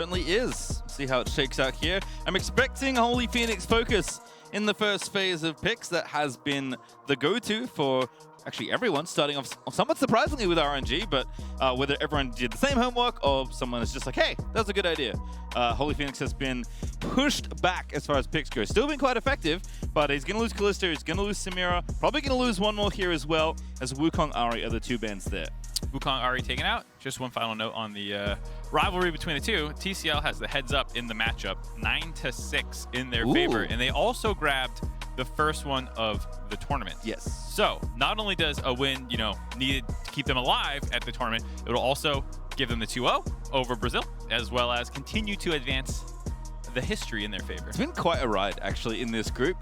Certainly is. See how it shakes out here. I'm expecting Holy Phoenix focus in the first phase of picks. That has been the go-to for actually everyone, starting off somewhat surprisingly with RNG, but whether everyone did the same homework or someone is just like, hey, that's a good idea. Holy Phoenix has been pushed back as far as picks go. Still been quite effective, but he's going to lose Kalista, he's going to lose Samira, probably going to lose one more here as well, as Wukong, Ahri are the two bans there. Wukong Ahri taken out. Just one final note on the rivalry between the two. TCL has the heads up in the matchup, 9-6 in their favor, and they also grabbed the first one of the tournament. Yes. So not only does a win, needed to keep them alive at the tournament, it will also give them the 2-0 over Brazil, as well as continue to advance the history in their favor. It's been quite a ride, actually, in this group,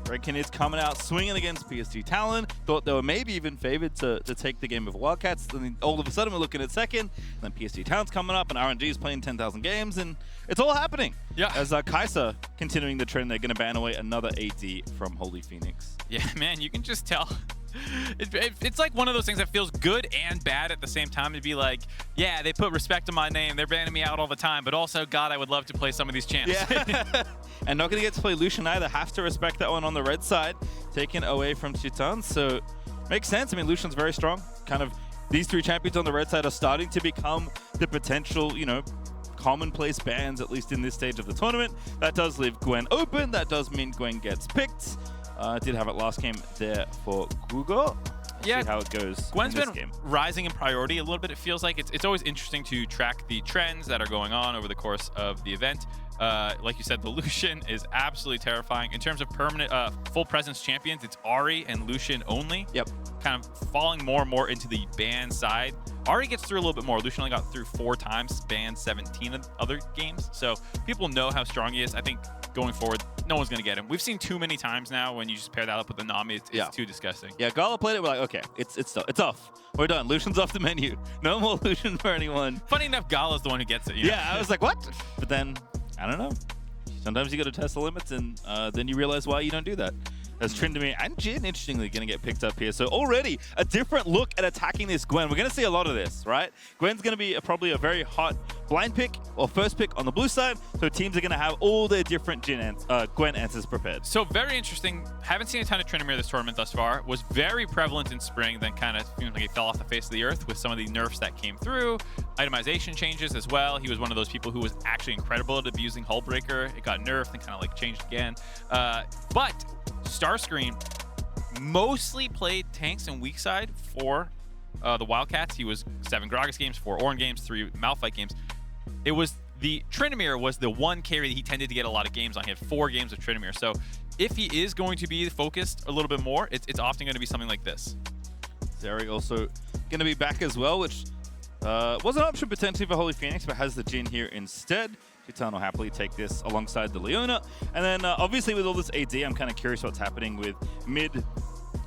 Redken is coming out swinging against PSG Talon. Thought they were maybe even favored to take the game of Wildcats. Then all of a sudden we're looking at second. And then PSG Talon's coming up and RNG is playing 10,000 games. And it's all happening. Yeah. As Kai'Sa continuing the trend, they're going to ban away another AD from Holy Phoenix. Yeah, man, you can just tell. It's like one of those things that feels good and bad at the same time. To be like, yeah, they put respect on my name. They're banning me out all the time. But also, God, I would love to play some of these champs. Yeah. And not going to get to play Lucian either. Have to respect that one on the red side. Taken away from Titan. So, makes sense. I mean, Lucian's very strong. Kind of, these three champions on the red side are starting to become the potential, commonplace bans, at least in this stage of the tournament. That does leave Gwen open. That does mean Gwen gets picked. Did have it last game there for Gugo. Yeah, see how it goes. Gwen's in this been game. rising in priority a little bit. It feels like it's always interesting to track the trends that are going on over the course of the event. Like you said, the Lucian is absolutely terrifying. In terms of permanent full presence champions, it's Ahri and Lucian only. Yep. Kind of falling more and more into the ban side. Ahri gets through a little bit more. Lucian only got through 4 times, banned 17 of other games. So people know how strong he is. I think going forward, no one's going to get him. We've seen too many times now when you just pair that up with the Nami. It's too disgusting. Yeah, Gala played it. We're like, okay, it's off. We're done. Lucian's off the menu. No more Lucian for anyone. Funny enough, Gala's the one who gets it. Yeah, I was like, what? But then, I don't know. Sometimes you got to test the limits, and then you realize why you don't do that. As Tryndamere and Jhin, interestingly, going to get picked up here. So already a different look at attacking this Gwen. We're going to see a lot of this, right? Gwen's going to be probably a very hot blind pick or first pick on the blue side. So teams are going to have all their different Gwen answers prepared. So very interesting. Haven't seen a ton of Tryndamere this tournament thus far. Was very prevalent in spring, then kind of seems like he fell off the face of the earth with some of the nerfs that came through. Itemization changes as well. He was one of those people who was actually incredible at abusing Hullbreaker. It got nerfed and kind of like changed again. But Starscream mostly played tanks and weak side for the Wildcats. He was 7 Gragas games, 4 Ornn games, 3 Malphite games. It was the Tryndamere was the one carry that he tended to get a lot of games on. He had 4 games of Tryndamere. So if he is going to be focused a little bit more, it's often going to be something like this. Zeri also going to be back as well, which was an option potentially for Holy Phoenix, but has the Jhin here instead. Titan will happily take this alongside the Leona. And then obviously with all this AD, I'm kind of curious what's happening with mid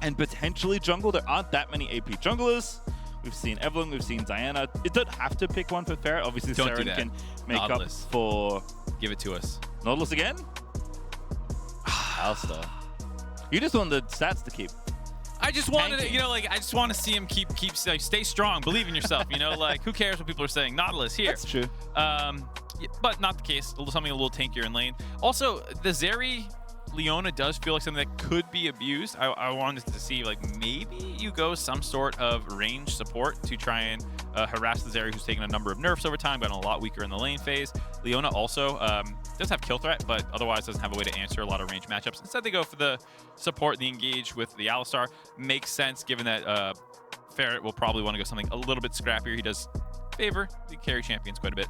and potentially jungle. There aren't that many AP junglers. We've seen Evelyn, we've seen Diana. You don't have to pick one for Ferret. Obviously, Saren can make Nautilus. up for... Give it to us. Nautilus again? Alistar. You just want the stats to keep. I just wanted to, I just want to see him keep stay strong, believe in yourself, like who cares what people are saying? Nautilus here. That's true. But not the case. Something a little tankier in lane. Also, the Zeri Leona does feel like something that could be abused. I wanted to see, like, maybe you go some sort of range support to try and harass the Zeri, who's taken a number of nerfs over time, gotten a lot weaker in the lane phase. Leona also does have kill threat, but otherwise doesn't have a way to answer a lot of range matchups. Instead, they go for the support, the engage with the Alistar. Makes sense, given that Ferret will probably want to go something a little bit scrappier. He does favor the carry champions quite a bit.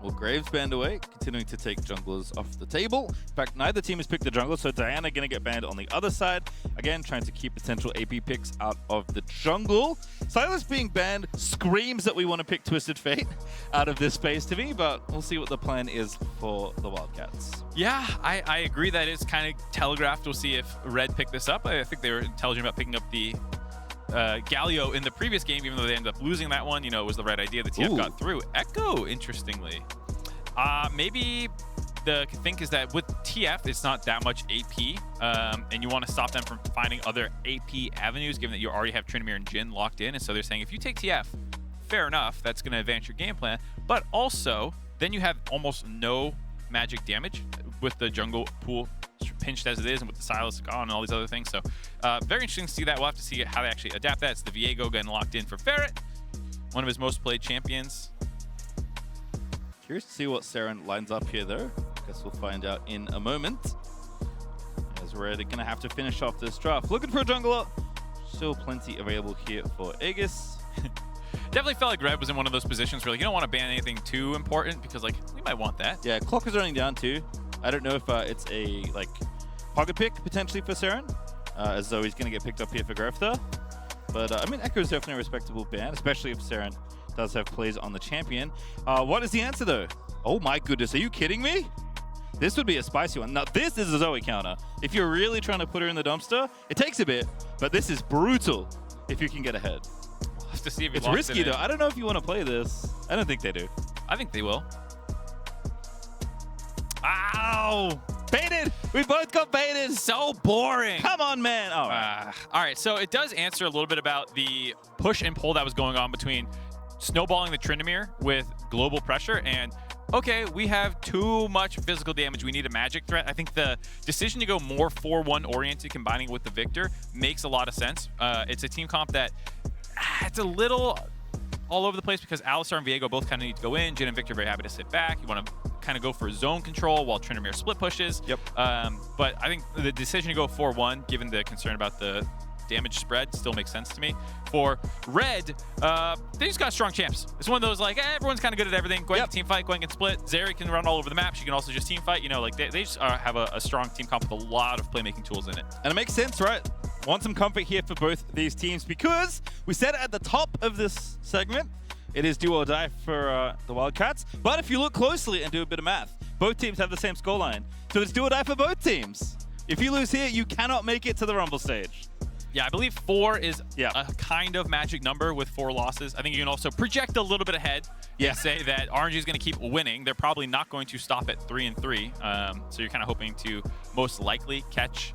Well, Graves banned away, continuing to take junglers off the table. In fact, neither team has picked the jungler, so Diana going to get banned on the other side. Again, trying to keep potential AP picks out of the jungle. Silas being banned screams that we want to pick Twisted Fate out of this space to me, but we'll see what the plan is for the Wildcats. Yeah, I agree that it's kind of telegraphed. We'll see if Red picked this up. I think they were intelligent about picking up the Galio in the previous game, even though they ended up losing that one. It was the right idea. The TF got through. Echo, interestingly. Maybe the thing is that with TF, it's not that much AP, and you want to stop them from finding other AP avenues, given that you already have Tryndamere and Jhin locked in. And so they're saying, if you take TF, fair enough, that's going to advance your game plan. But also, then you have almost no magic damage with the jungle pool pinched as it is and with the Silas gone and all these other things. So very interesting to see that. We'll have to see how they actually adapt that. It's the Viego getting locked in for Ferret, one of his most played champions. Curious to see what Saren lines up here, though. Guess we'll find out in a moment. As we're going to have to finish off this draft. Looking for a jungler. Still plenty available here for Aegis. Definitely felt like Red was in one of those positions where like, you don't want to ban anything too important because like we might want that. Yeah, clock is running down too. I don't know if it's a like pocket pick potentially for Saren, as though he's going to get picked up here for Grefta. But I mean, Echo is definitely a respectable ban, especially if Saren does have plays on the champion. What is the answer though? Oh my goodness, are you kidding me? This would be a spicy one. Now this is a Zoe counter. If you're really trying to put her in the dumpster, it takes a bit, but this is brutal if you can get ahead. We'll have to see if he It's locks risky it in. though. I don't know if you want to play this. I don't think they do. I think they will. Ow! Baited! We both got baited! So boring. Come on, man! All right. All right, so it does answer a little bit about the push and pull that was going on between snowballing the Tryndamere with global pressure and, okay, we have too much physical damage. We need a magic threat. I think the decision to go more 4-1 oriented, combining it with the Victor, makes a lot of sense. It's a team comp that it's a little all over the place because Alistar and Viego both kind of need to go in. Jhin and Victor are very happy to sit back. You want to kind of go for zone control while Tryndamere split pushes. Yep. But I think the decision to go 4-1, given the concern about the damage spread, still makes sense to me. For Red, they just got strong champs. It's one of those like, everyone's kind of good at everything. Going to team fight, going and split. Zeri can run all over the map. She can also just team fight. You know, like they just have a strong team comp with a lot of playmaking tools in it. And it makes sense, right? Want some comfort here for both these teams because we said it at the top of this segment, it is do or die for the Wildcats. But if you look closely and do a bit of math, both teams have the same scoreline. So it's do or die for both teams. If you lose here, you cannot make it to the Rumble stage. Yeah, I believe 4 is a kind of magic number with 4 losses. I think you can also project a little bit ahead and say that RNG is going to keep winning. They're probably not going to stop at 3-3. So you're kind of hoping to most likely catch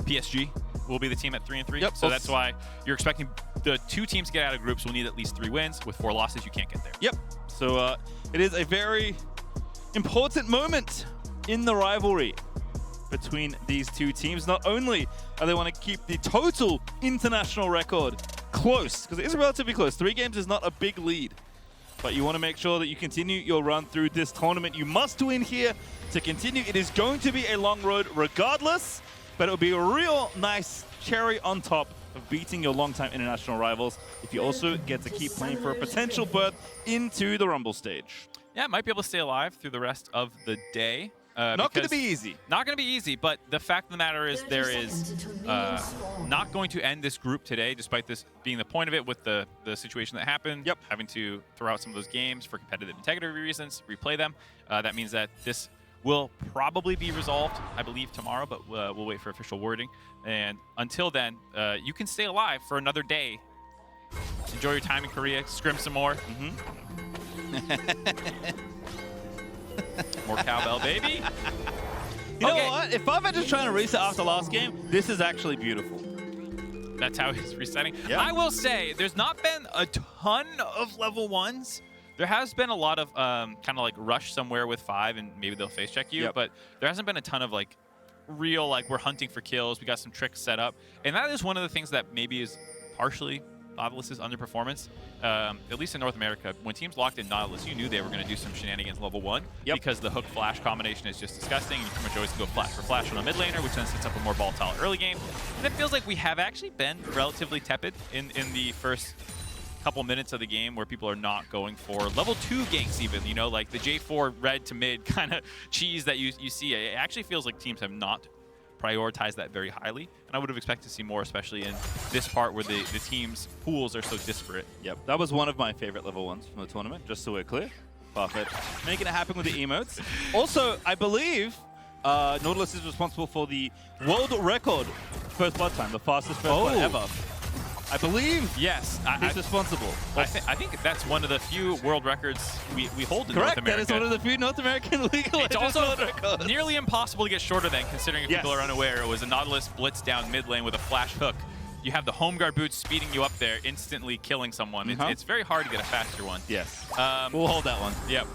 PSG will be the team at 3-3. Yep. So that's why you're expecting the 2 teams to get out of groups will need at least 3 wins. With 4 losses, you can't get there. Yep. So it is a very important moment in the rivalry between these two teams. Not only do they want to keep the total international record close, because it is relatively close. 3 games is not a big lead, but you want to make sure that you continue your run through this tournament. You must win here to continue. It is going to be a long road regardless, but it'll be a real nice cherry on top of beating your longtime international rivals if you also get to keep playing for a potential berth into the Rumble stage. Yeah, might be able to stay alive through the rest of the day. Not going to be easy. Not going to be easy, but the fact of the matter is there is not going to end this group today, despite this being the point of it with the situation that happened. Yep. Having to throw out some of those games for competitive integrity reasons, replay them. That means that this will probably be resolved, I believe, tomorrow, but we'll wait for official wording. And until then, you can stay alive for another day. Enjoy your time in Korea, scrim some more. More cowbell, baby. You know what? If I'm just trying to reset after last game, this is actually beautiful. That's how he's resetting. Yep. I will say, there's not been a ton of level 1s. There has been a lot of kind of like rush somewhere with 5, and maybe they'll face check you, but there hasn't been a ton of like real, like we're hunting for kills. We got some tricks set up. And that is one of the things that maybe is partially Nautilus's underperformance, at least in North America. When teams locked in Nautilus, you knew they were going to do some shenanigans level 1 because the hook-flash combination is just disgusting. You pretty much always go flash for flash on a mid laner, which then sets up a more volatile early game. And it feels like we have actually been relatively tepid in the first couple minutes of the game where people are not going for level 2 ganks even, you know, like the J4 red to mid kind of cheese that you see. It actually feels like teams have not prioritize that very highly, and I would have expected to see more, especially in this part where the team's pools are so disparate. Yep, that was one of my favorite level 1s from the tournament, just so we're clear. Perfect. Making it happen with the emotes. Also, I believe Nautilus is responsible for the world record first blood time, the fastest first blood ever. I believe yes, he's responsible. I think that's one of the few world records we hold in North America. That is one of the few North American League of Legends world records. Nearly impossible to get shorter than, considering if people are unaware, it was a Nautilus blitz down mid lane with a flash hook. You have the home guard boots speeding you up there, instantly killing someone. It's very hard to get a faster one. Yes. We'll hold that one. Yep.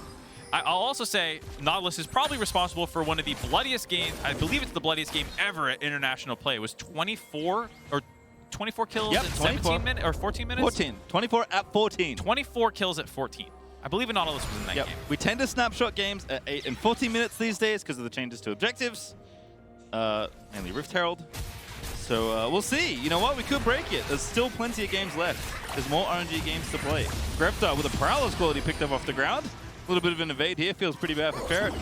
I'll also say Nautilus is probably responsible for one of the bloodiest games. I believe it's the bloodiest game ever at international play. It was 24 kills in 17 minutes or 14 minutes? 14. 24 at 14. 24 kills at 14. I believe Nautilus was in that game. We tend to snapshot games at 8 and 14 minutes these days because of the changes to objectives. Mainly Rift Herald. So we'll see. You know what? We could break it. There's still plenty of games left. There's more RNG games to play. Greftar with a Paralysis quality picked up off the ground. A little bit of an evade here. Feels pretty bad for Ferret.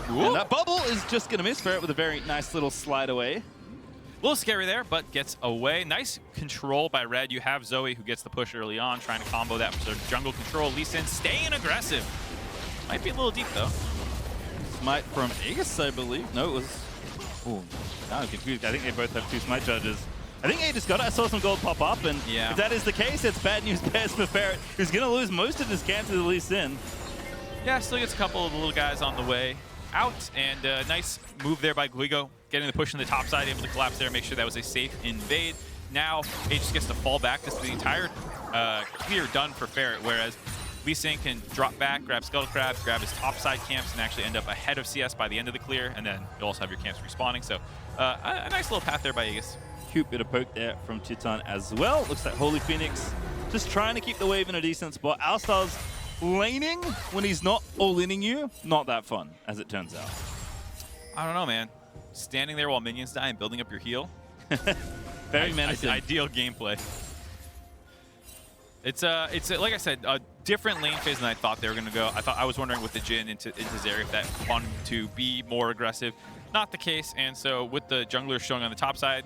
And that bubble is just going to miss Ferret with a very nice little slide away. A little scary there, but gets away. Nice control by Red. You have Zoe who gets the push early on, trying to combo that for jungle control. Lee Sin staying aggressive. Might be a little deep, though. Smite from Aegis, I believe. No, it was... Ooh, now I'm confused. I think they both have 2 smite charges. I think Aegis got it. I saw some gold pop up, and if that is the case, it's bad news bears for Ferret, who's going to lose most of his camp to the Lee Sin. Yeah, still gets a couple of the little guys on the way out, and nice move there by Guigo, getting the push on the top side, able to collapse there, make sure that was a safe invade. Now, Aegis gets to fall back. This is the entire clear done for Ferret, whereas Lee Sin can drop back, grab Scuttle Crab, grab his top side camps, and actually end up ahead of CS by the end of the clear, and then you'll also have your camps respawning. So a nice little path there by Aegis. Cute bit of poke there from Titan as well. Looks like Holy Phoenix just trying to keep the wave in a decent spot. Alistar's laning when he's not all-inning you, not that fun, as it turns out. I don't know, man. Standing there while minions die and building up your heal. Very menacing. Ideal gameplay. It's like I said, a different lane phase than I thought they were going to go. I was wondering with the Jhin into Zeri if that wanted to be more aggressive. Not the case, and so with the junglers showing on the top side,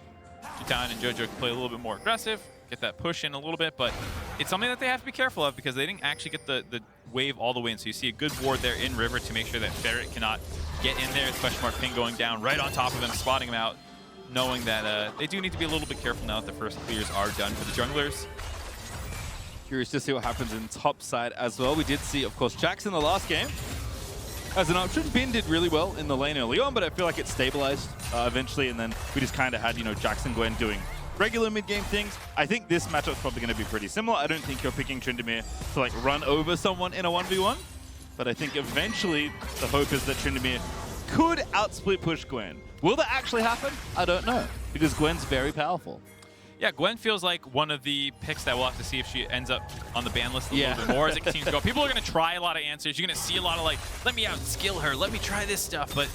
Titan and JoJo can play a little bit more aggressive, get that push in a little bit, but it's something that they have to be careful of because they didn't actually get the wave all the way in. So you see a good ward there in River to make sure that Ferret cannot get in there. Question mark ping going down right on top of him, spotting him out, knowing that they do need to be a little bit careful now that the first clears are done for the junglers. Curious to see what happens in top side as well. We did see, of course, Jax in the last game as an option. Bin did really well in the lane early on, but I feel like it stabilized eventually, and then we just kind of had, Jax and Gwen doing regular mid-game things. I think this matchup's probably going to be pretty similar. I don't think you're picking Tryndamere to run over someone in a 1v1, but I think eventually the hope is that Tryndamere could outsplit push Gwen. Will that actually happen? I don't know, because Gwen's very powerful. Yeah, Gwen feels like one of the picks that we'll have to see if she ends up on the ban list a little bit more as it continues to go. People are going to try a lot of answers. You're going to see a lot of let me outskill her, let me try this stuff. But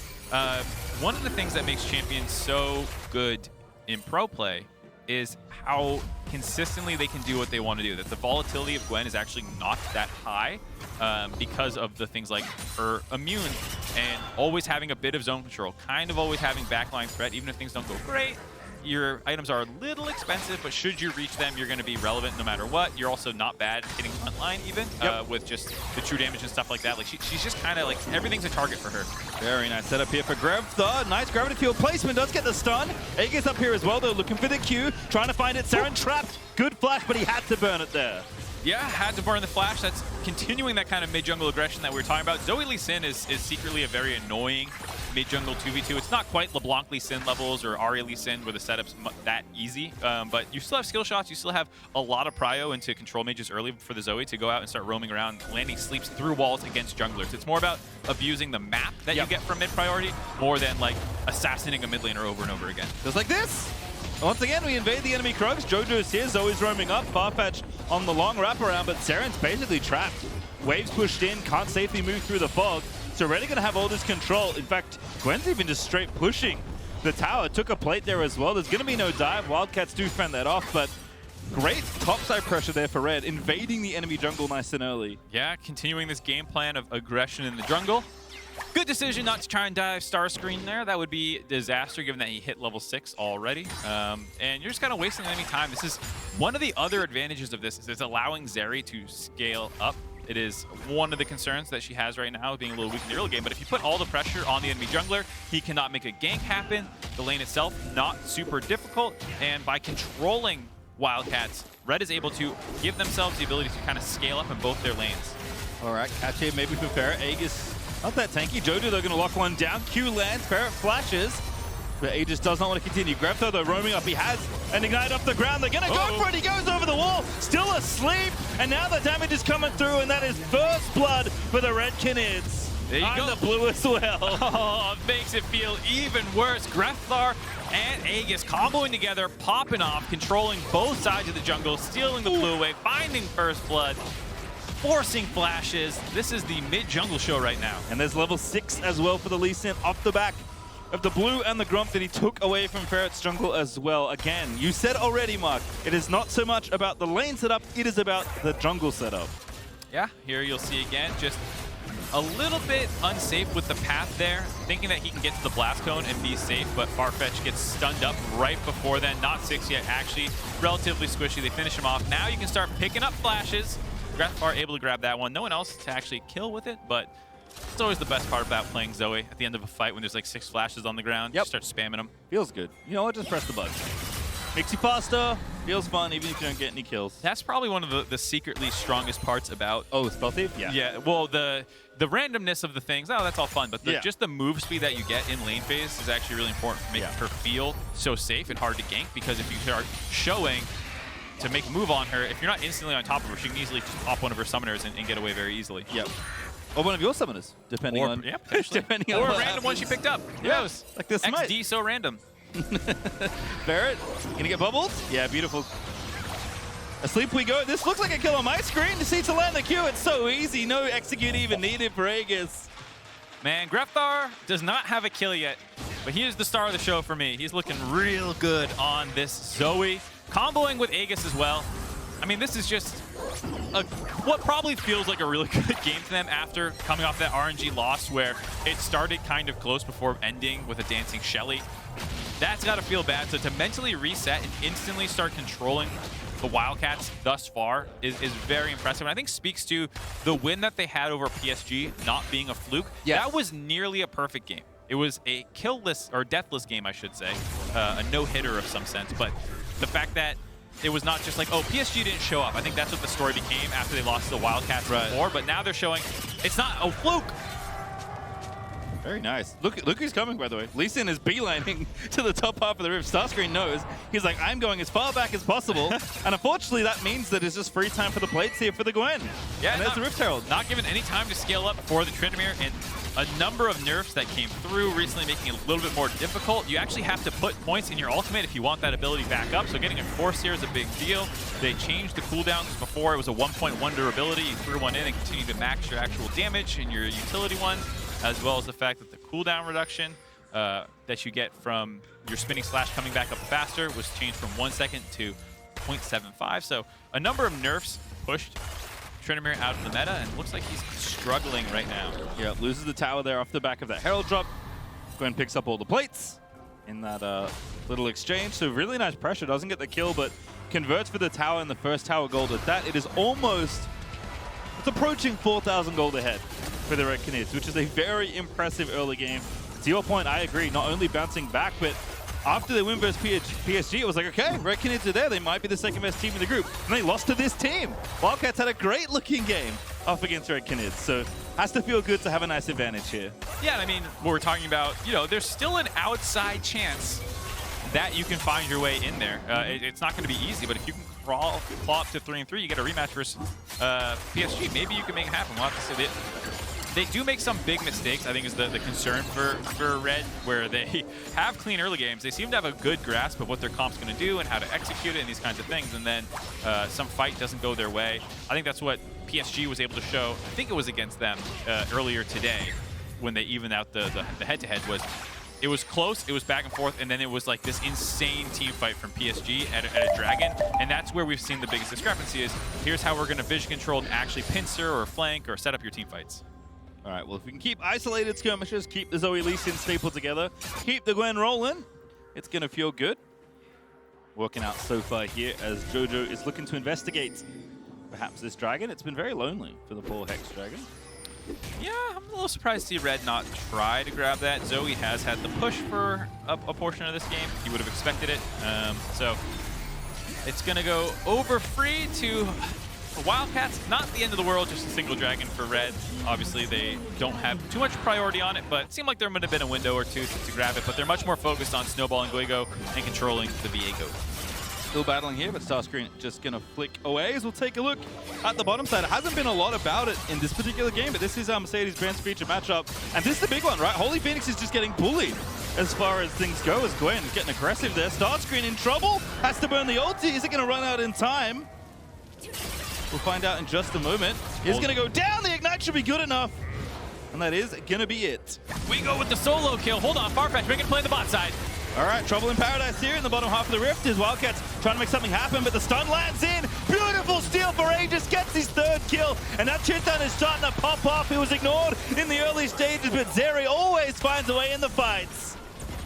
one of the things that makes champions so good in pro play is how consistently they can do what they want to do. That the volatility of Gwen is actually not that high because of the things like her immune and always having a bit of zone control, kind of always having backline threat, even if things don't go great. Your items are a little expensive, but should you reach them, you're going to be relevant no matter what. You're also not bad hitting front line even with just the true damage and stuff like that. She's just kind of everything's a target for her. Very nice setup here for Greftar. Nice gravity field placement, does get the stun. Aegis up here as well though, looking for the Q, trying to find it. Saren trapped. Good flash, but he had to burn it there. Yeah, had to burn the flash. That's continuing that kind of mid-jungle aggression that we were talking about. Zoe Lee Sin is secretly a very annoying mid-jungle 2v2. It's not quite LeBlanc Lee Sin levels or Arya Lee Sin where the setup's that easy, but you still have skill shots. You still have a lot of prio into control mages early for the Zoe to go out and start roaming around, landing sleeps through walls against junglers. It's more about abusing the map that you get from mid-priority more than assassinating a mid laner over and over again. Just like this. Once again, we invade the enemy Krugs. JoJo's here, Zoe's roaming up. Farfetch on the long wraparound, but Saren's basically trapped. Waves pushed in, can't safely move through the fog. So Reddy gonna have all this control. In fact, Gwen's even just straight pushing the tower. Took a plate there as well. There's gonna be no dive. Wildcats do fend that off, but great topside pressure there for Red, invading the enemy jungle nice and early. Yeah, continuing this game plan of aggression in the jungle. Good decision not to try and dive Starscreen there. That would be disaster given that he hit level 6 already. And you're just kind of wasting enemy time. This is one of the other advantages of this is it's allowing Zeri to scale up. It is one of the concerns that she has right now, being a little weak in the early game. But if you put all the pressure on the enemy jungler, he cannot make a gank happen. The lane itself, not super difficult. And by controlling Wildcats, Red is able to give themselves the ability to kind of scale up in both their lanes. All right, catch here maybe for Ferret. Aegis, not that tanky. JoJo, they're going to lock one down. Q lands, Ferret flashes. But Aegis does not want to continue. Greftar, though, roaming up. He has an ignite off the ground. They're going to go for it. He goes over the wall. Still asleep. And now the damage is coming through, and that is first blood for the Red Kinnids. There you go. The blue as well. Oh, makes it feel even worse. Grefthar and Aegis comboing together, popping off, controlling both sides of the jungle, stealing the blue away, finding first blood, forcing flashes. This is the mid-jungle show right now. And there's level 6 as well for the Lee Sin off the back of the blue and the Grump that he took away from Ferret's jungle as well. Again, you said already, Mark, it is not so much about the lane setup, it is about the jungle setup. Yeah, here you'll see again, just a little bit unsafe with the path there, thinking that he can get to the blast cone and be safe, but Farfetch gets stunned up right before then. Not 6 yet, actually relatively squishy. They finish him off. Now you can start picking up flashes. Grefthar able to grab that one. No one else to actually kill with it, but it's always the best part about playing Zoe at the end of a fight when there's like 6 flashes on the ground. Yep. You start spamming them. Feels good. You know what? Just press the button. Makes you faster, feels fun, even if you don't get any kills. That's probably one of the secretly strongest parts about... Oh, Spell Thief? Yeah. Yeah, well, the randomness of the things, oh, that's all fun, but just the move speed that you get in lane phase is actually really important for making her feel so safe and hard to gank, because if you start showing to make a move on her, if you're not instantly on top of her, she can easily just pop one of her summoners and get away very easily. Yep. Or one of your summoners, depending on... Yeah, depending on or a what random happens. one she picked up. Who knows? Like this might. XD so random. Barrett, gonna get bubbled? Yeah, beautiful. Asleep we go. This looks like a kill on my screen. To see to land the Q, it's so easy. No execute even needed for Aegis. Man, Grefthar does not have a kill yet, but he is the star of the show for me. He's looking real good on this Zoe. Comboing with Aegis as well. I mean, this is just what probably feels like a really good game to them after coming off that RNG loss where it started kind of close before ending with a dancing Shelly. That's got to feel bad. So to mentally reset and instantly start controlling the Wildcats thus far is very impressive. And I think speaks to the win that they had over PSG not being a fluke. Yes. That was nearly a perfect game. It was a kill-less, or deathless game, I should say. A no-hitter of some sense. But the fact that it was not just like, oh, PSG didn't show up. I think that's what the story became after they lost to the Wildcats before. But now they're showing it's not a fluke. Very nice. Look who's coming, by the way. Lee Sin is beelining to the top half of the rift. Starscreen knows. He's like, I'm going as far back as possible. And unfortunately, that means that it's just free time for the plates here for the Gwen. Yeah, and there's the Rift Herald. Not given any time to scale up for the Tryndamere, and a number of nerfs that came through recently making it a little bit more difficult. You actually have to put points in your ultimate if you want that ability back up. So getting a force here is a big deal. They changed the cooldowns. Before it was a 1.1 durability. You threw one in and continue to max your actual damage in your utility one, as well as the fact that the cooldown reduction that you get from your spinning slash coming back up faster was changed from 1 second to 0.75. So a number of nerfs pushed Tryndamere out of the meta, and looks like he's struggling right now. Yeah, loses the tower there off the back of that Herald drop. Gwen picks up all the plates in that little exchange. So really nice pressure. Doesn't get the kill, but converts for the tower and the first tower gold. At that, it is almost... It's approaching 4,000 gold ahead for the Red Canids, which is a very impressive early game. To your point, I agree. Not only bouncing back, but after they win versus PSG, it was like, okay, Red Canids are there. They might be the second best team in the group. And they lost to this team. Wildcats had a great looking game up against Red Canids. So has to feel good to have a nice advantage here. Yeah, I mean, what we're talking about, you know, there's still an outside chance that you can find your way in there. It's not going to be easy, but if you can claw up to 3-3, you get a rematch versus PSG. Maybe you can make it happen. We'll have to see it. They do make some big mistakes, I think, is the concern for Red, where they have clean early games. They seem to have a good grasp of what their comp's going to do and how to execute it and these kinds of things, and then some fight doesn't go their way. I think that's what PSG was able to show. I think it was against them earlier today when they evened out the head-to-head. It was close, it was back and forth, and then it was like this insane team fight from PSG at a Dragon, and that's where we've seen the biggest discrepancy is, here's how we're going to vision control and actually pincer or flank or set up your team fights. All right, well, if we can keep isolated skirmishes, keep the Zoe Lee Sin stapled together, keep the Gwen rolling, it's going to feel good. Working out so far here as Jojo is looking to investigate perhaps this Dragon. It's been very lonely for the poor Hex Dragon. Yeah, I'm a little surprised to see Red not try to grab that. Zoe has had the push for a portion of this game. He would have expected it. So it's going to go over free to Wildcats. Not the end of the world, just a single Dragon for Red. Obviously, they don't have too much priority on it, but it seemed like there might have been a window or two to grab it. But they're much more focused on snowballing Guigo and controlling the Viego. Still battling here, but Starscreen just going to flick away as we'll take a look at the bottom side. It hasn't been a lot about it in this particular game, but this is our Mercedes-Benz feature matchup. And this is the big one, right? Holy Phoenix is just getting bullied as far as things go, as Gwen is getting aggressive there. Starscreen in trouble, has to burn the ulti. Is it going to run out in time? We'll find out in just a moment. He's going to go down. The Ignite should be good enough. And that is going to be it. We go with the solo kill. Hold on, Farfetch making a play on the bot side. All right, trouble in paradise here in the bottom half of the rift is Wildcats trying to make something happen, but the stun lands in. Beautiful steal for Aegis, gets his third kill, and that Chitan is starting to pop off. He was ignored in the early stages, but Zeri always finds a way in the fights.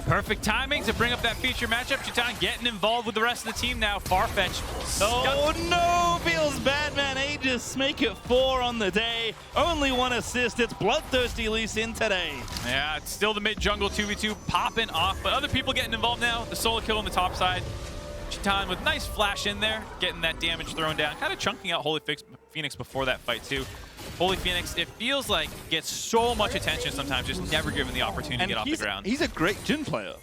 Perfect timing to bring up that feature matchup. Chitan getting involved with the rest of the team now. Farfetch. Oh no, feels bad, man. Aegis make it 4 on the day. Only 1 assist. It's bloodthirsty Lee Sin today. Yeah, it's still the mid jungle 2v2 popping off, but other people getting involved now. The solo kill on the top side. Chitan with nice flash in there, getting that damage thrown down. Kind of chunking out Holy Phoenix before that fight too. Holy Phoenix, it feels like gets so much attention sometimes, just never given the opportunity to get off the ground. He's a great Jhin player.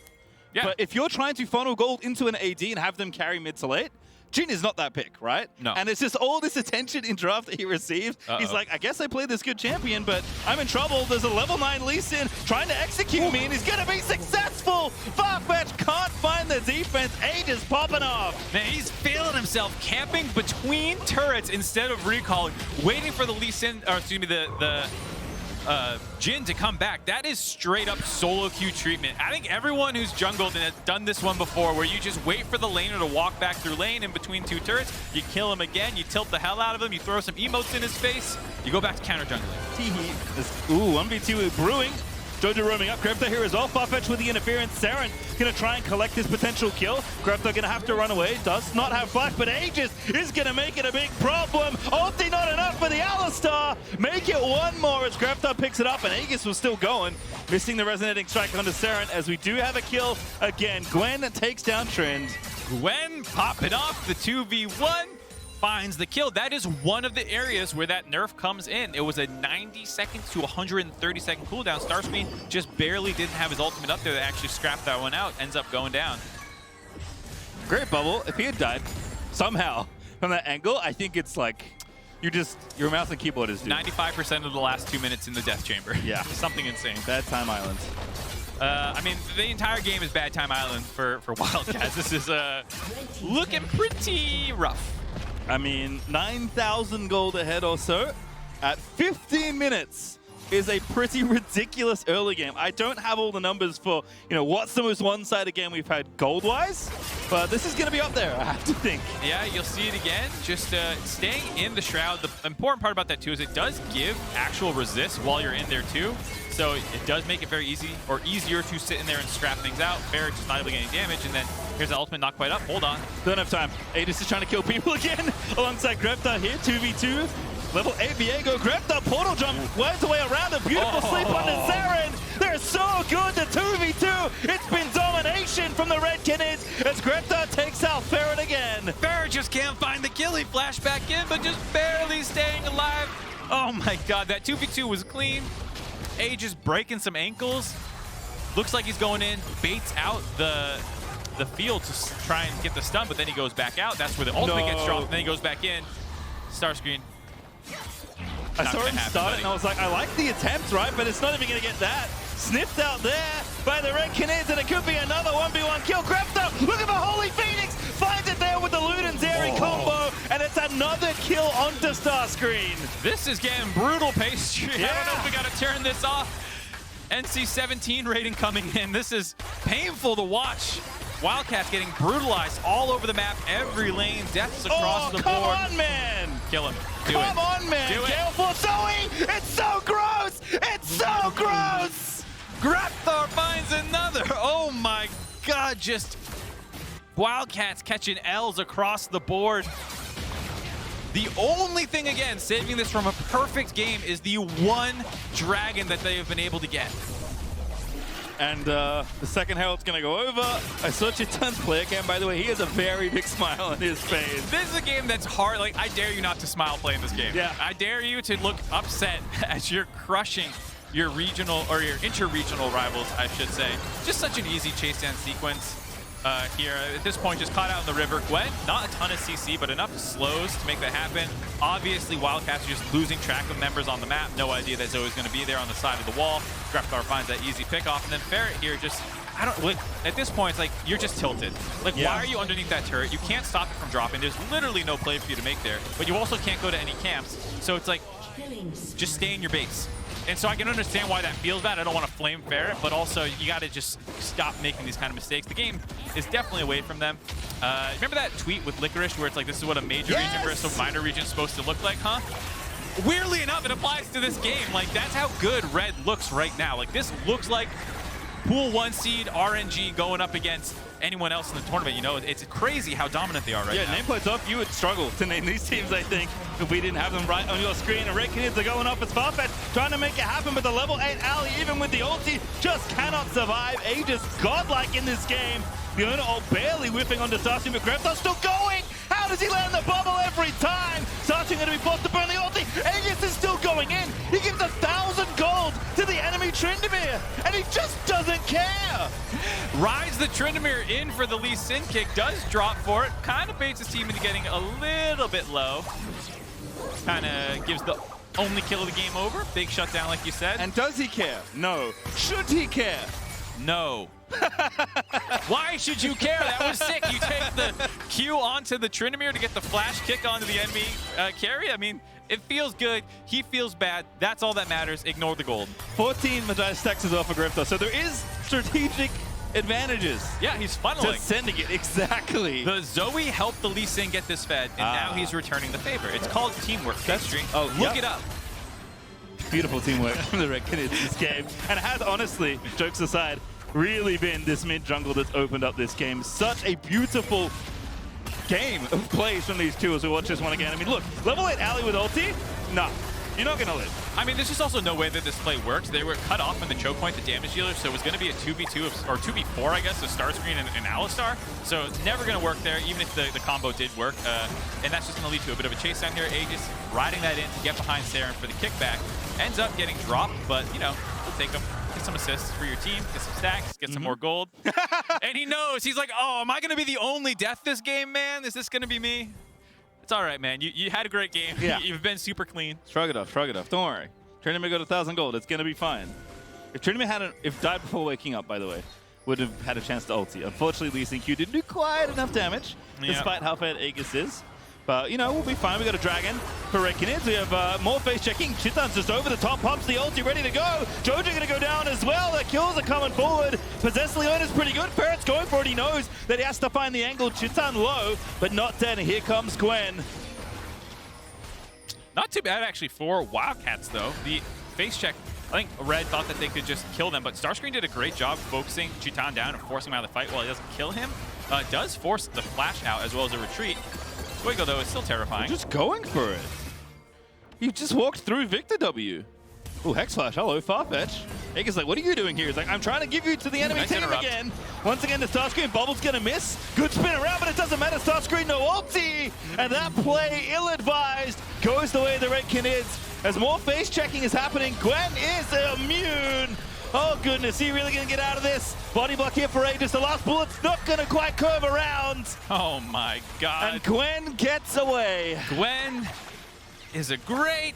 Yeah. But if you're trying to funnel gold into an AD and have them carry mid to late, Jhin is not that pick, right? No. And it's just all this attention in draft that he received. He's like, I guess I played this good champion, but I'm in trouble. There's a level 9 Lee Sin trying to execute me, and he's going to be successful. Farfetch can't find the defense. Aegis popping off. Man, he's feeling himself, camping between turrets instead of recalling, waiting for the Lee Sin, or excuse me, the Jhin to come back. That is straight up solo queue treatment. I think everyone who's jungled and has done this one before, where you just wait for the laner to walk back through lane in between 2 turrets, you kill him again, you tilt the hell out of him, you throw some emotes in his face, you go back to counter jungling. Ooh, 1v2 brewing. Jojo roaming up. Grefta here as well. Farfetch with the interference. Saren going to try and collect his potential kill. Grefta going to have to run away. Does not have flash, but Aegis is going to make it a big problem. Ulti not enough for the Alistar. Make it 1 more as Grefta picks it up, and Aegis was still going. Missing the resonating strike onto Saren as we do have a kill again. Gwen takes down Trend. Gwen popping off the 2v1. Finds the kill. That is one of the areas where that nerf comes in. It was a 90 seconds to 130 second cooldown. Starscreen just barely didn't have his ultimate up there to actually scrap that one out. Ends up going down. Great bubble. If he had died somehow from that angle, I think it's like your mouse and keyboard is doomed. 95% of the last 2 minutes in the death chamber. Yeah. Something insane. Bad Time Island. I mean, the entire game is Bad Time Island for Wildcats. This is looking pretty rough. I mean, 9,000 gold ahead or so at 15 minutes is a pretty ridiculous early game. I don't have all the numbers for, what's the most one-sided game we've had gold-wise, but this is going to be up there, I have to think. Yeah, you'll see it again. Just staying in the Shroud. The important part about that, too, is it does give actual resist while you're in there, too. So it does make it very easy, or easier to sit in there and scrap things out. Barrett just not able to get any damage, and then here's the ultimate, not quite up. Hold on. Don't have time. Aegis is trying to kill people again alongside Grefta here, 2v2. Level 8 Viego, Grefta, portal jump, works away around a beautiful sleep under Saren. They're so good, the 2v2. It's been domination from the Red Canids as Grefta takes out Ferret again. Ferret just can't find the kill. He flashed back in, but just barely staying alive. Oh my god, that 2v2 was clean. Aegis breaking some ankles. Looks like he's going in, baits out the field to try and get the stun, but then he goes back out. That's where the ultimate gets dropped, and then he goes back in. Starscreen. I saw him start it, and I was like, I like the attempt, right? But it's not even going to get that. Sniffed out there by the Red Canids, and it could be another 1v1 kill. Grefta, look at the Holy Phoenix, finds it there with the Lute and Zeri combo, and it's another kill onto Starscreen. This is getting brutal pastry. Yeah. I don't know if we got to turn this off. NC 17 rating coming in. This is painful to watch. Wildcats getting brutalized all over the map, every lane, deaths across the board. Come on, man! Kill him. Come on, man! Do it. Careful, Zoe! It's so gross! It's so gross! Grapthar finds another. Oh my god, just Wildcats catching L's across the board. The only thing, again, saving this from a perfect game is the one dragon that they have been able to get. And the second herald's going to go over. I saw Chitan's player cam, by the way. He has a very big smile on his face. This is a game that's hard. Like, I dare you not to smile playing this game. Yeah. I dare you to look upset as you're crushing your regional, or your inter-regional rivals, I should say. Just such an easy chase down sequence. here. At this point, just caught out in the river. Gwen, not a ton of CC, but enough slows to make that happen. Obviously, Wildcats are just losing track of members on the map. No idea that Zoe's going to be there on the side of the wall. Grafthar finds that easy pickoff, and then Ferret here just, I don't, like, at this point, it's like, you're just tilted. Like, why are you underneath that turret? You can't stop it from dropping. There's literally no play for you to make there, but you also can't go to any camps. So it's like, just stay in your base. And so I can understand why that feels bad. I don't want to flame Ferret, but also you got to just stop making these kind of mistakes. The game is definitely away from them. Remember that tweet with Licorice where it's like, this is what a major region versus a minor region is supposed to look like, huh? Weirdly enough, it applies to this game. Like, that's how good Red looks right now. Like, this looks like Pool 1 seed RNG going up against anyone else in the tournament. You know, it's crazy how dominant they are right now. Yeah, nameplates up, you would struggle to name these teams, I think, if we didn't have them right on your screen. And Red Canids are going up as Farfetch, trying to make it happen, but the level 8 alley, even with the ulti, just cannot survive. Aegis godlike in this game. The owner barely whiffing onto Starscream, but Grafthar still going! How does he land the bubble every time? Starscream going to be forced to burn the ulti. Aegis is still going in. He gives 1,000 gold to the enemy Tryndamere, and he just doesn't care. Rides the Tryndamere in for the Lee Sin kick, does drop for it. Kind of baits his team into getting a little bit low. Kind of gives the only kill of the game over. Big shutdown, like you said. And does he care? No. Should he care? No. Why should you care? That was sick. You take the Q onto the Tryndamere to get the flash kick onto the enemy carry. I mean, it feels good. He feels bad. That's all that matters. Ignore the gold. 14 Magi stacks as well for Grafthar. So there is strategic advantages. Yeah, he's funneling. To sending it, exactly. The Zoe helped the Lee Sin get this fed, and now he's returning the favor. It's called teamwork. Look it up. Beautiful teamwork from the Red Canids this game. And it has, honestly, jokes aside, really been this mid-jungle that's opened up this game. Such a beautiful game of plays from these two as we watch this one again. I mean, look, level 8 alley with ulti? Nah, you're not going to live. I mean, there's just also no way that this play works. They were cut off in the choke point, the damage dealer, so it was going to be a 2v2, or 2v4, I guess, of Starscream and Alistar. So it's never going to work there, even if the combo did work. And that's just going to lead to a bit of a chase down here. Aegis riding that in to get behind Saren for the kickback. Ends up getting dropped, but, you know, we'll take him. Get some assists for your team, get some stacks, get some more gold. And he knows, he's like, oh, am I going to be the only death this game, man? Is this going to be me? It's all right, man. You had a great game. Yeah. You've been super clean. Shrug it off, shrug it off. Don't worry. Tryndamere got 1,000 gold. It's going to be fine. If Tryndamere died before waking up, by the way, would have had a chance to ulti. Unfortunately, Lee Sin Q didn't do quite enough damage, despite how fed Aegis is. But, you know, we'll be fine. We got a dragon for Red Canids. We have more face checking. Chitan's just over the top, pumps the ulti, ready to go. Jojo going to go down as well. The kills are coming forward. Possess Leona's pretty good. Ferret's going for it. He knows that he has to find the angle. Chitan low, but not dead. Here comes Gwen. Not too bad, actually, for Wildcats, though. The face check, I think Red thought that they could just kill them, but Starscream did a great job focusing Chitan down and forcing him out of the fight while he doesn't kill him. Does force the flash out as well as a retreat. Fuego, though, is still terrifying. You're just going for it. You just walked through Victor W. Oh, Hex Flash. Hello, Farfetch. Aegis like, what are you doing here? He's like, I'm trying to give you to the enemy team again. Once again, the Starscream Bubble's going to miss. Good spin around, but it doesn't matter. Starscream, no ulti. And that play, ill-advised, goes the way of the Red Canids. As more face checking is happening, Gwen is immune. Oh, goodness. He really going to get out of this? Body block here for Aegis. The last bullet's not going to quite curve around. Oh, my God. And Gwen gets away. Gwen is a great...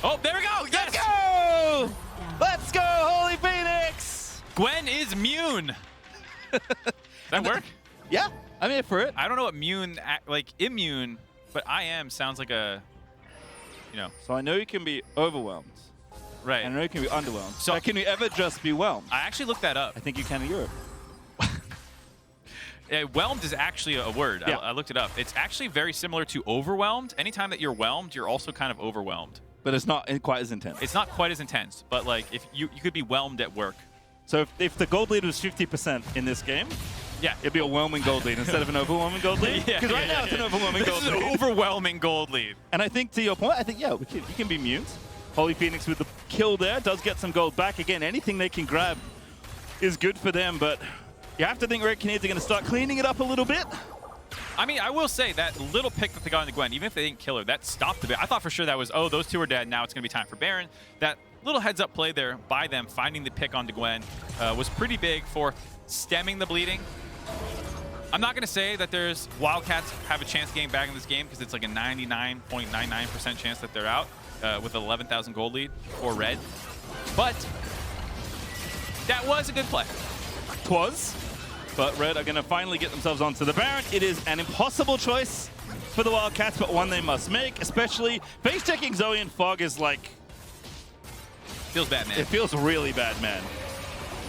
Oh, there we go. Yes. Let's go. Let's go, Holy Phoenix. Gwen is immune. That work? Yeah, I'm here for it. I don't know what immune, like immune, but I am sounds like a, you know. So I know you can be overwhelmed. Right. And I know you can be underwhelmed. So can you ever just be whelmed? I actually looked that up. I think you can in Europe. Whelmed is actually a word. Yeah. I looked it up. It's actually very similar to overwhelmed. Anytime that you're whelmed, you're also kind of overwhelmed. But it's not quite as intense. It's not quite as intense, but like if you could be whelmed at work. So if the gold lead was 50% in this game, yeah, it'd be a whelming gold lead instead of an overwhelming gold lead. Because right now it's an overwhelming gold lead. This is an overwhelming gold lead. And I think to your point, I think you can be mute. Holy Phoenix with the kill there does get some gold back. Again, anything they can grab is good for them, but you have to think Red Canids are going to start cleaning it up a little bit. I mean, I will say that little pick that they got into Gwen, even if they didn't kill her, that stopped a bit. I thought for sure that was, oh, those two are dead. Now it's going to be time for Baron. That little heads-up play there by them, finding the pick onto Gwen, was pretty big for stemming the bleeding. I'm not going to say that there's Wildcats have a chance of getting back in this game because it's like a 99.99% chance that they're out with an 11,000 gold lead for Red. But that was a good play. Twas. But Red are going to finally get themselves onto the Baron. It is an impossible choice for the Wildcats, but one they must make, especially face-checking Zoe and Fog is like... Feels bad, man. It feels really bad, man.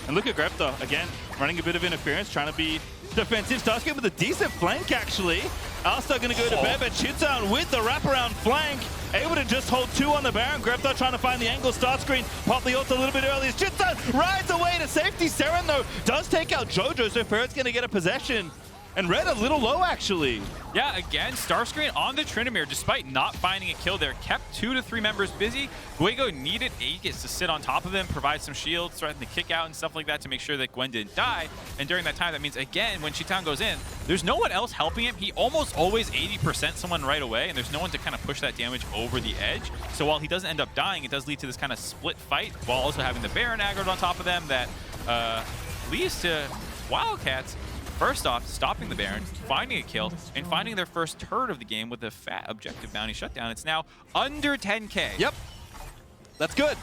And look at Grepta, again, running a bit of interference, trying to be defensive. Starscream with a decent flank, actually. Alstar going to go to bed, but Chitan with the wraparound flank, able to just hold 2 on the Baron. Grepta trying to find the angle. Starscream pop the ult a little bit early. Chitan rides away to safety. Seren, though, does take out Jojo, so Ferret's going to get a possession. And Red a little low, actually. Yeah, again, Starscreen on the Tryndamere, despite not finding a kill there, kept 2 to 3 members busy. Guego needed Aegis to sit on top of him, provide some shields, threaten to kick out and stuff like that to make sure that Gwen didn't die. And during that time, that means, again, when Chitan goes in, there's no one else helping him. He almost always 80% someone right away, and there's no one to kind of push that damage over the edge. So while he doesn't end up dying, it does lead to this kind of split fight, while also having the Baron aggroed on top of them that leads to Wildcats first off, stopping the Baron, finding a kill, and finding their first turret of the game with a fat objective bounty shutdown. It's now under 10K. Yep. That's good.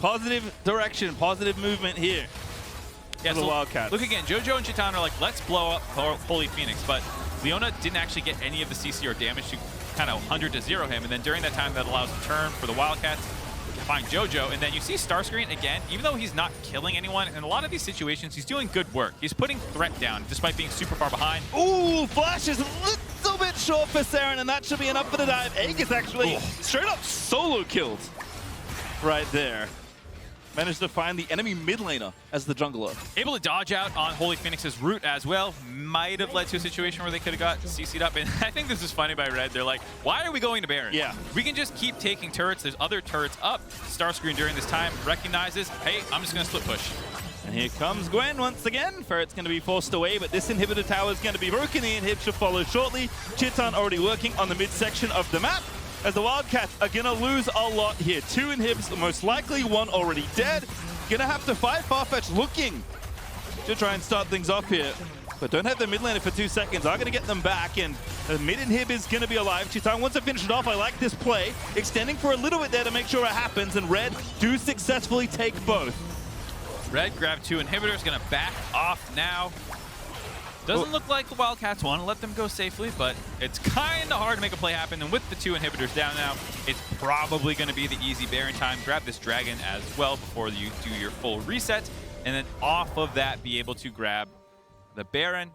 Positive direction, positive movement here. Yeah, for the Wildcats. Look again, Jojo and Chitan are like, let's blow up Holy Phoenix, but Leona didn't actually get any of the CC or damage to kind of 100 to 0 him, and then during that time that allows a turn for the Wildcats to find Jojo, and then you see Starscreen again, even though he's not killing anyone, in a lot of these situations, he's doing good work. He's putting threat down, despite being super far behind. Ooh, Flash is a little bit short for Seren, and that should be enough for the dive. Aegis actually straight up solo killed right there. Managed to find the enemy mid laner as the jungler. Able to dodge out on Holy Phoenix's root as well. Might have led to a situation where they could have got CC'd up. And I think this is funny by Red. They're like, why are we going to Baron? Yeah. We can just keep taking turrets. There's other turrets up. Starscreen during this time recognizes, hey, I'm just going to split push. And here comes Gwen once again. Ferret's going to be forced away, but this inhibitor tower is going to be broken. The inhib should follow shortly. Chitan already working on the midsection of the map, as the Wildcats are going to lose a lot here. 2 inhibs, most likely 1 already dead. Gonna have to fight. Farfetch looking to try and start things off here, but don't have the mid laner for 2 seconds. I'm gonna get them back, and the mid inhib is gonna be alive. Chitan wants to finish it off. I like this play, extending for a little bit there to make sure it happens, and Red do successfully take both. Red grabbed 2 inhibitors, gonna back off now. Doesn't look like the Wildcats want to let them go safely, but it's kind of hard to make a play happen. And with the 2 inhibitors down now, it's probably going to be the easy Baron time. Grab this dragon as well before you do your full reset. And then off of that, be able to grab the Baron.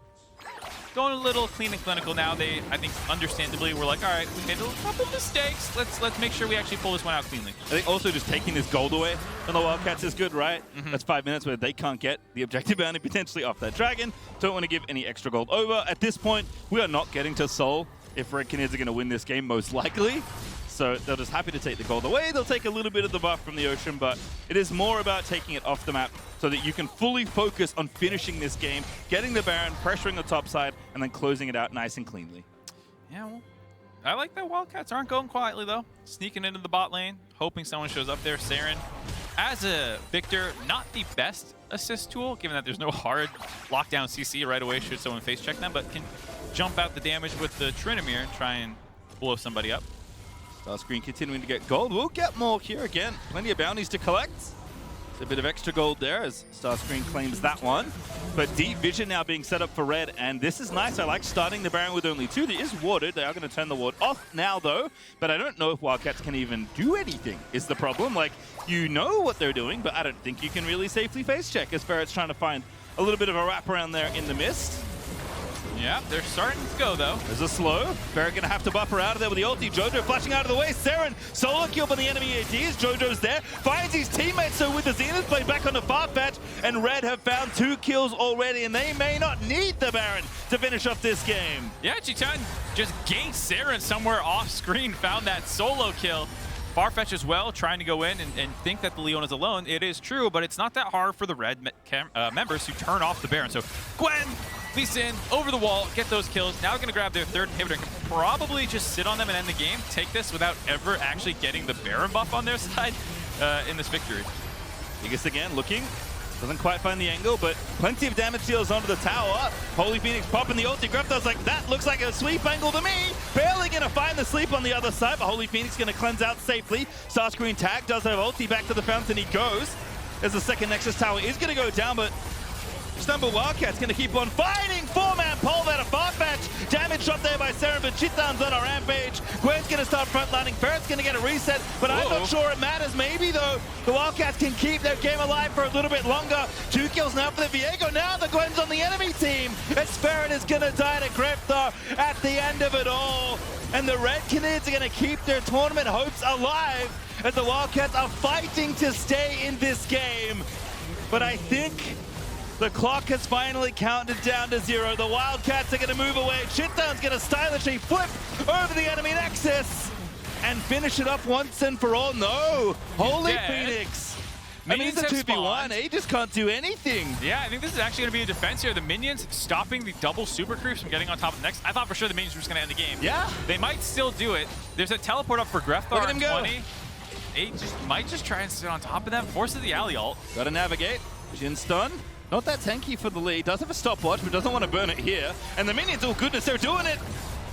Going a little clean and clinical now. They, I think, understandably, were like, all right, we made a couple mistakes. Let's make sure we actually pull this one out cleanly. I think also just taking this gold away from the Wildcats is good, right? That's 5 minutes where they can't get the objective bounty potentially off that dragon. Don't want to give any extra gold over. At this point, we are not getting to Soul if Red Canids are going to win this game, most likely. So they're just happy to take the gold away. They'll take a little bit of the buff from the ocean, but it is more about taking it off the map so that you can fully focus on finishing this game, getting the Baron, pressuring the top side, and then closing it out nice and cleanly. Yeah, well, I like that Wildcats aren't going quietly, though. Sneaking into the bot lane, hoping someone shows up there. Seren, as a Victor, not the best assist tool, given that there's no hard lockdown CC right away should someone face check them, but can jump out the damage with the Tryndamere and try and blow somebody up. Starscreen continuing to get gold. We'll get more here again. Plenty of bounties to collect. It's a bit of extra gold there as Starscreen claims that one. But deep vision now being set up for Red, and this is nice. I like starting the Baron with only 2. There is warded. They are going to turn the ward off now, though. But I don't know if Wildcats can even do anything, is the problem. Like, you know what they're doing, but I don't think you can really safely face check as Ferret's trying to find a little bit of a wraparound there in the mist. Yeah, they're starting to go, though. There's a slow. Ferret going to have to buffer out of there with the ulti. Jojo flashing out of the way. Seren, solo kill by the enemy ADs. Jojo's there. Finds his teammates, so with the Zenith played back on the Farfetch, and Red have found 2 kills already, and they may not need the Baron to finish off this game. Yeah, Chitan just ganked Seren somewhere off screen, found that solo kill. Farfetch as well, trying to go in and think that the Leona's alone. It is true, but it's not that hard for the Red members to turn off the Baron. So Gwen, Lee Sin, over the wall, get those kills. Now they're going to grab their 3rd inhibitor and can probably just sit on them and end the game. Take this without ever actually getting the Baron buff on their side. in this victory. Biggest again, looking. Doesn't quite find the angle, but plenty of damage deals onto the tower. Holy Phoenix popping the ulti. Greftar's like, that looks like a sweep angle to me. Barely gonna find the sleep on the other side, but Holy Phoenix gonna cleanse out safely. Starscreen tag, does have ulti, back to the fountain he goes. As the second Nexus tower is gonna go down, but Stumble Wildcat's gonna keep on fighting. 4-man pole out of Farfetch. Damage shot there by Seren, but Chitan's on a rampage. Gwen's gonna start frontlining. Ferret's gonna get a reset, but I'm not sure it matters. Maybe though, the Wildcats can keep their game alive for a little bit longer. 2 kills now for the Viego. Now the Gwen's on the enemy team. As Ferret is gonna die to Greftar at the end of it all. And the Red Canids are gonna keep their tournament hopes alive as the Wildcats are fighting to stay in this game. But I think the clock has finally counted down to 0. The Wildcats are going to move away. Chitan's going to stylishly flip over the enemy Nexus and finish it up once and for all. No! Holy Phoenix! I mean, it's a 2v1. He just can't do anything. Yeah, I think this is actually going to be a defense here. The minions stopping the double super creeps from getting on top of the Nexus. I thought for sure the minions were just going to end the game. Yeah. They might still do it. There's a teleport up for Greftar Look at him on 20. go. He might just try and sit on top of them. Forces the alley ult. Gotta navigate. Jin stun. Not that tanky for the lead. Does have a stopwatch, but doesn't want to burn it here. And the minions, oh goodness, they're doing it.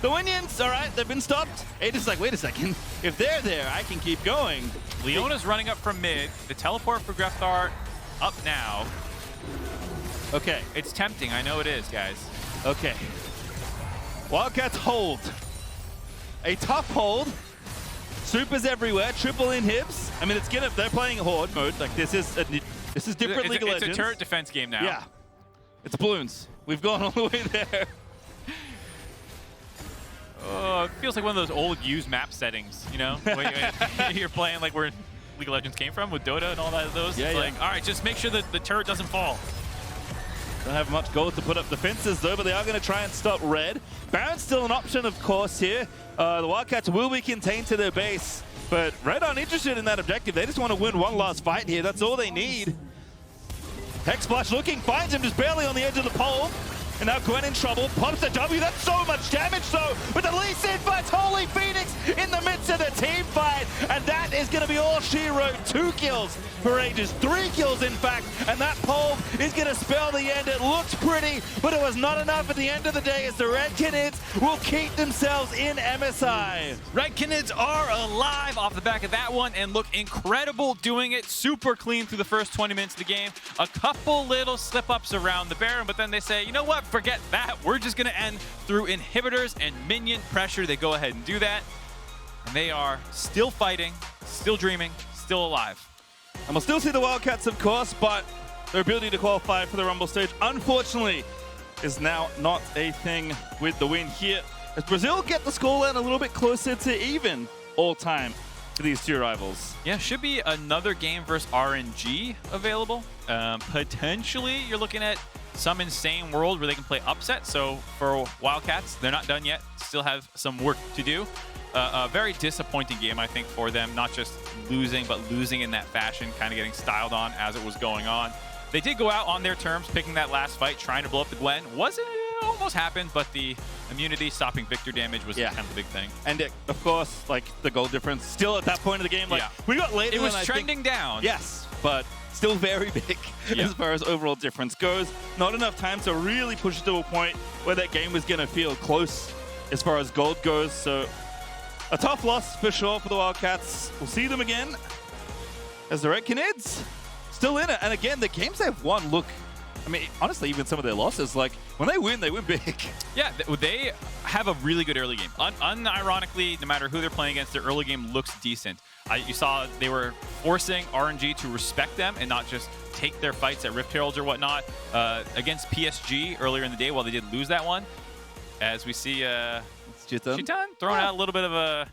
The minions, all right, they've been stopped. Aiden's like, wait a second. If they're there, I can keep going. Leona's running up from mid. The teleport for Greftar up now. Okay. It's tempting. I know it is, guys. Okay. Wildcats hold. A tough hold. Supers everywhere. Triple inhibs. I mean, they're playing Horde mode. Like this is different League of Legends. It's a turret defense game now. Yeah. It's balloons. We've gone all the way there. Oh, it feels like one of those old used map settings, you know? when you're playing like where League of Legends came from with Dota and all that. It's like, all right, just make sure that the turret doesn't fall. Don't have much gold to put up defenses though, but they are going to try and stop Red. Baron's still an option, of course, here. The Wildcats will be contained to their base, but Red aren't interested in that objective. They just want to win one last fight here. That's all they need. Hex Splash looking, finds him just barely on the edge of the pole. And now Gwen in trouble, pops a W. That's so much damage though, with the Lee Sin fights Holy Phoenix in the midst of the team fight. And that is going to be all she wrote. 2 kills for Aegis, 3 kills in fact. And that pole is going to spell the end. It looks pretty, but it was not enough at the end of the day as the Red Canids will keep themselves in MSI. Red Canids are alive off the back of that one and look incredible doing it. Super clean through the first 20 minutes of the game. A couple little slip-ups around the Baron, but then they say, you know what? Forget that. We're just going to end through inhibitors and minion pressure. They go ahead and do that. And they are still fighting, still dreaming, still alive. And we'll still see the Wildcats, of course, but their ability to qualify for the Rumble stage, unfortunately, is now not a thing with the win here. As Brazil get the scoreline a little bit closer to even all time for these two rivals. Yeah, should be another game versus RNG available. Potentially, you're looking at some insane world where they can play upset. So for Wildcats, they're not done yet. Still have some work to do. A very disappointing game, I think, for them. Not just losing, but losing in that fashion, kind of getting styled on as it was going on. They did go out on their terms, picking that last fight, trying to blow up the Gwen. Wasn't it? Almost happened, but the immunity stopping Victor damage was kind of the big thing. And it, of course, like the goal difference, still at that point of the game, like we got later. It was trending down. Yes, but still very big as far as overall difference goes. Not enough time to really push it to a point where that game was going to feel close as far as gold goes. So a tough loss for sure for the Wildcats. We'll see them again as the Red Canids still in it. And again, the games they've won look, I mean, honestly, even some of their losses, like when they win big. Yeah, they have a really good early game. Unironically, no matter who they're playing against, their early game looks decent. You saw they were forcing RNG to respect them and not just take their fights at Rift Heralds or whatnot. Against PSG earlier in the day, while they did lose that one, as we see Chitan throwing out a little bit of a